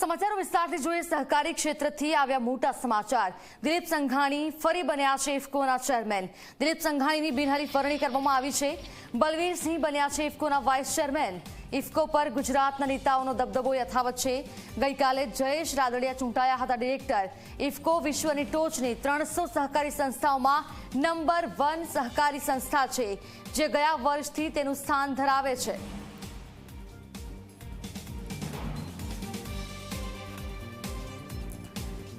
સમાચારો વિસ્તારથી જોઈએ। સહકારી ક્ષેત્રથી આવ્યા મોટા સમાચાર। દિલીપ સંઘાણી ફરી બન્યા છે ઇફકોના ચેરમેન। દિલીપ સંઘાણીની બિનહરીફ વરણી કરવામાં આવી છે। બલવીરસિંહ બન્યા છે ઇફકોના વાઇસ ચેરમેન। ઇફકો પર ગુજરાતના નેતાઓનો દબદબો યથાવત છે। ગઈકાલે જયેશ રાદડિયા ચૂંટાયા હતા ડિરેક્ટર। ઇફકો વિશ્વની ટોચની 300 સહકારી સંસ્થાઓમાં નંબર 1 સહકારી સંસ્થા છે, જે ગયા વર્ષથી તેનું સ્થાન ધરાવે છે।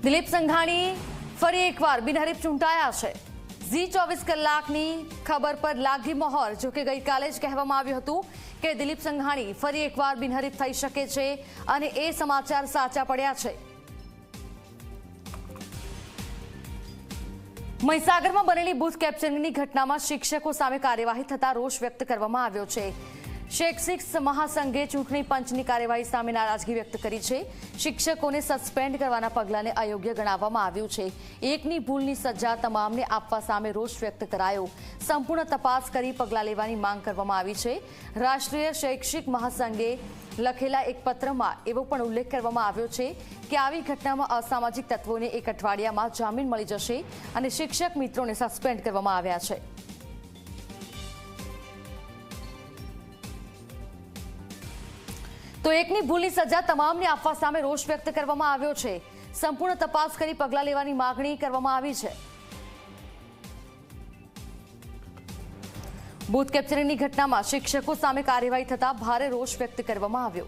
દિલીપ સંઘાણી ફરી એકવાર બિનહરીફ ચૂંટાયા છે। ઝી 24 કલાકની ખબર પર લાગી મહોર। જો કે ગઈકાલે જ કહેવામાં આવ્યું હતું કે દિલીપ સંઘાણી ફરી એકવાર બિનહરીફ થઈ શકે છે અને એ સમાચાર સાચા પડ્યા છે। મહીસાગરમાં બનેલી બૂથ કેપ્ચરિંગની ઘટનામાં શિક્ષકો સામે કાર્યવાહી થતા રોષ વ્યક્ત કરવામાં આવ્યો છે। શૈક્ષિક મહાસંઘે ચૂંટણી પંચની કાર્યવાહી સામે નારાજગી વ્યક્ત કરી છે। શિક્ષકોને સસ્પેન્ડ કરવાના પગલાંને અયોગ્ય ગણાવવામાં આવ્યું છે। એકની ભૂલની સજા તમામને આપવા સામે રોષ વ્યક્ત કરાયો। સંપૂર્ણ તપાસ કરી પગલાં લેવાની માંગ કરવામાં આવી છે। રાષ્ટ્રીય શૈક્ષિક મહાસંઘે લખેલા એક પત્રમાં એવો પણ ઉલ્લેખ કરવામાં આવ્યો છે કે આવી ઘટનામાં અસામાજિક તત્વોને એક અઠવાડિયામાં જામીન મળી જશે અને શિક્ષક મિત્રોને સસ્પેન્ડ કરવામાં આવ્યા છે। તો એકની ભૂલની સજા તમામને આપવા સામે રોષ વ્યક્ત કરવામાં આવ્યો છે। સંપૂર્ણ તપાસ કરી પગલાં લેવાની માંગણી કરવામાં આવી છે। બૂથ કેપ્ચરિંગની ઘટનામાં શિક્ષકો સામે કાર્યવાહી થતા ભારે રોષ વ્યક્ત કરવામાં આવ્યો।